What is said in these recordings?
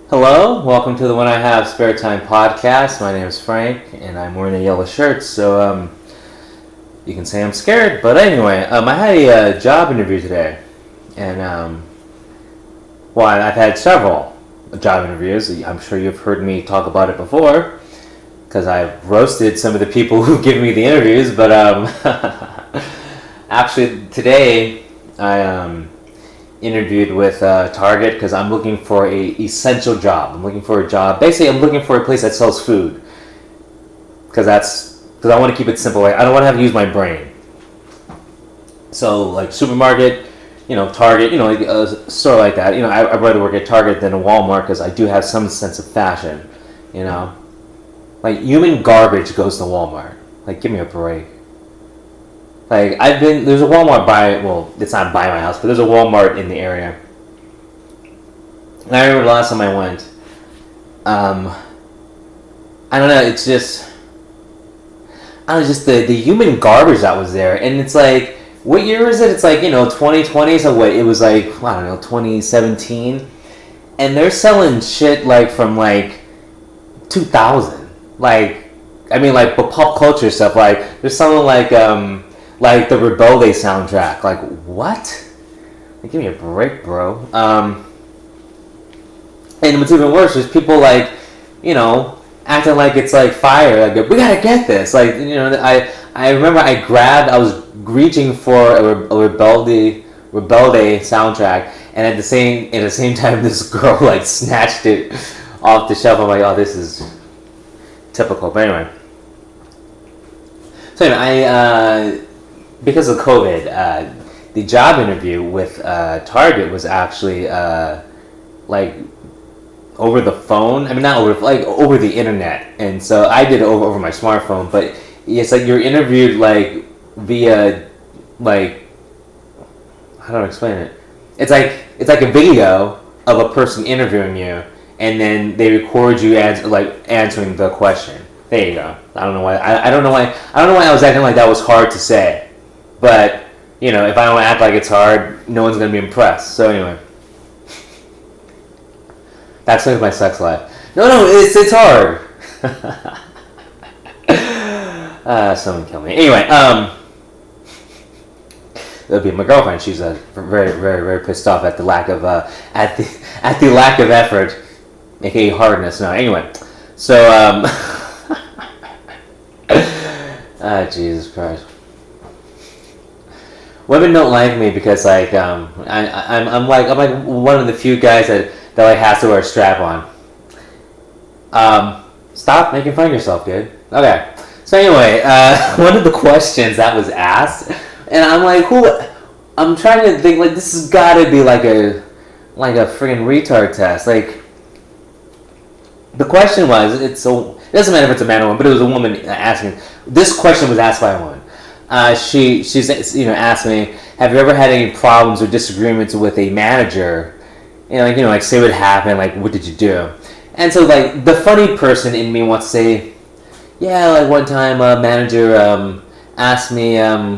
Hello, welcome to the When I Have Spare Time podcast. My name is Frank, and I'm wearing a yellow shirt, so you can say I'm scared. But anyway, I had a job interview today, and I've had several job interviews. I'm sure you've heard me talk about it before, because I've roasted some of the people who've given me the interviews. But actually, today I interviewed with Target because I'm looking for a essential job. I'm looking for a job. Basically, I'm looking for a place that sells food because I want to keep it simple. Like, I don't want to have to use my brain. So like supermarket, Target, like a store like that. I'd rather work at Target than a Walmart because I do have some sense of fashion. Like human garbage goes to Walmart. Like, give me a break. Like, there's a Walmart it's not by my house, but there's a Walmart in the area. And I remember the last time I went, I don't know, it's just the human garbage that was there. And it's like, what year is it? It's like, 2020, so what, it was like, I don't know, 2017. And they're selling shit like from like 2000. Like pop culture stuff. Like, they're selling like the Rebelde soundtrack. Like, what? Like, give me a break, bro. And what's even worse is people acting like it's like fire. Like, we gotta get this. Like, I remember I was reaching for a Rebelde soundtrack, and at the same time, this girl like snatched it off the shelf. I'm like, oh, this is typical. But anyway, so anyway, because of COVID, the job interview with Target was actually like over the phone. I mean, not over the internet. And so I did it over my smartphone. But it's like you're interviewed like via like, how do I explain it? It's like a video of a person interviewing you, and then they record you answering the question. There you go. I don't know why. I don't know why I was acting like that was hard to say. But, if I don't act like it's hard, no one's going to be impressed. So anyway. That's like my sex life. No, it's hard. Someone kill me. Anyway, it'll be my girlfriend. She's very, very, very pissed off at the lack of at the lack of effort, aka hardness. No, anyway. So Jesus Christ. Women don't like me because I'm like one of the few guys that has to wear a strap on. Stop making fun of yourself, dude. Okay. So anyway, one of the questions that was asked, and I'm like, I'm trying to think, like, this has got to be like a friggin' retard test. Like, the question was, it doesn't matter if it's a man or woman, but it was a woman asking. This question was asked by a woman. She's asked me, have you ever had any problems or disagreements with a manager? Like say what happened, like what did you do? And so like the funny person in me wants to say, yeah, like one time a manager asked me, I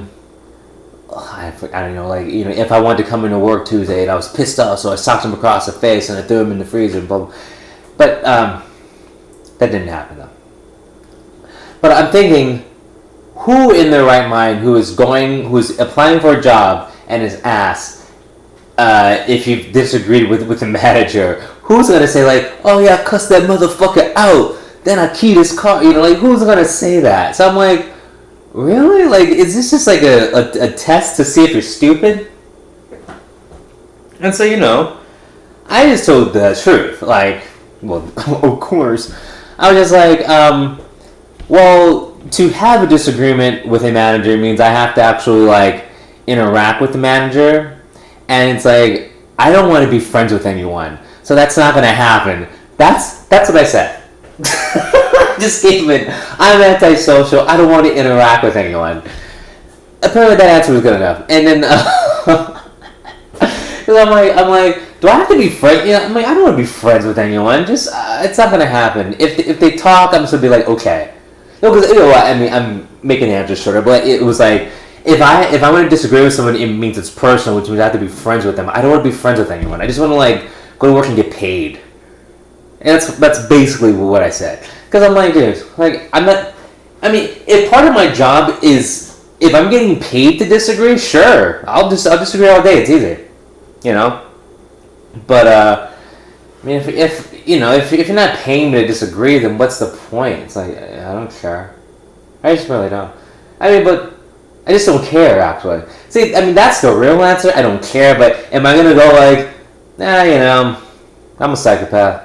don't know, like if I wanted to come into work Tuesday, and I was pissed off, so I socked him across the face and I threw him in the freezer and blah blah. But that didn't happen though. But I'm thinking, who in their right mind who's applying for a job and is asked if you've disagreed with the manager, who's gonna say like, oh yeah, cuss that motherfucker out, then I keyed his car, like who's gonna say that? So I'm like, really? Like, is this just like a test to see if you're stupid? And so I just told the truth. Like, well, of course, I was just like, well, to have a disagreement with a manager means I have to actually like interact with the manager, and it's like I don't want to be friends with anyone, so that's not gonna happen. That's what I said. Just gave it. I'm antisocial. I don't want to interact with anyone. Apparently that answer was good enough. And then I'm like, do I have to be friends? I'm like, I don't want to be friends with anyone. Just it's not gonna happen. If they talk, I'm just gonna be like, okay. No, because I mean, I'm making the answer shorter, but it was like, if I want to disagree with someone, it means it's personal, which means I have to be friends with them. I don't want to be friends with anyone. I just want to like go to work and get paid. And that's basically what I said. Because I'm like, dude, like I'm not. I mean, if part of my job is if I'm getting paid to disagree, sure, I'll disagree all day. It's easy, you know. But I mean, if you know if you're not paying me to disagree, then what's the point? It's like I don't care. I just really don't. I mean, but I just don't care, actually. See, I mean, that's the real answer. I don't care, but am I going to go like, you know, I'm a psychopath.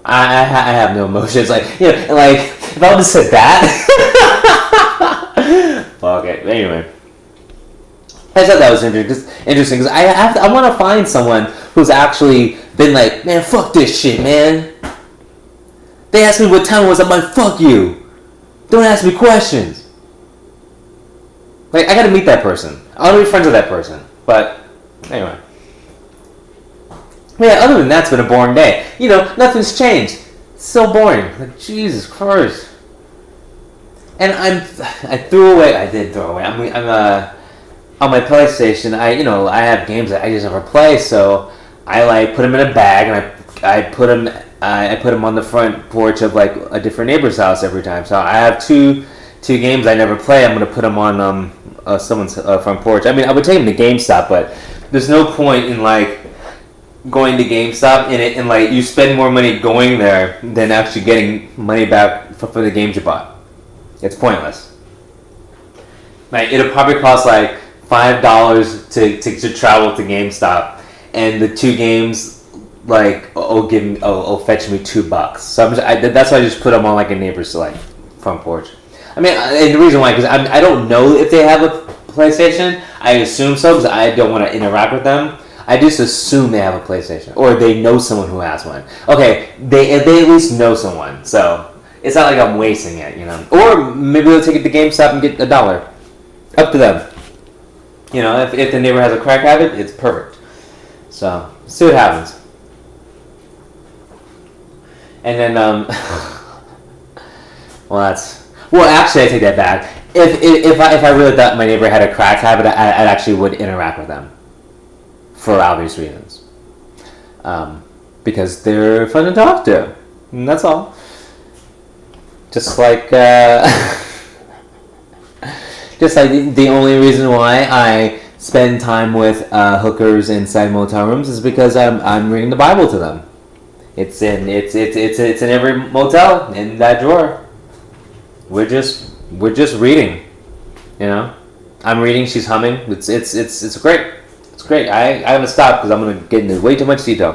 I have no emotions. Like, you know, like, if I would have said that. Fuck it. Anyway. I thought that was interesting because I want to find someone who's actually been like, man, fuck this shit, man. They asked me what time it was. I'm like, fuck you. Don't ask me questions. Like, I gotta meet that person. I wanna be friends with that person. But, anyway. Yeah, other than that, it's been a boring day. You know, nothing's changed. It's so boring. Like, Jesus Christ. And I did throw away. I'm on my PlayStation, I have games that I just never play, so I, like, put them in a bag, and I put them on the front porch of, like, a different neighbor's house every time. So I have two games I never play. I'm gonna put them on someone's front porch. I mean, I would take them to GameStop, but there's no point in like going to GameStop and like you spend more money going there than actually getting money back for the games you bought. It's pointless. Like it'll probably cost like $5 to travel to GameStop, and the two games like will fetch me $2. So that's why I just put them on like a neighbor's like front porch. I mean, and the reason why, because I don't know if they have a PlayStation. I assume so, because I don't want to interact with them. I just assume they have a PlayStation, or they know someone who has one. Okay, they at least know someone, so it's not like I'm wasting it, you know. Or maybe they'll take it to GameStop and get $1. Up to them. You know, if the neighbor has a crack habit, it's perfect. So, see what happens. And then, well, actually, I take that back. If I really thought my neighbor had a crack habit, I actually would interact with them for obvious reasons. Because they're fun to talk to. And that's all. Just like the only reason why I spend time with hookers inside motel rooms is because I'm reading the Bible to them. It's in every motel in that drawer. We're just reading, you know. I'm reading. She's humming. It's great. It's great. I haven't stopped because I'm gonna get into way too much detail.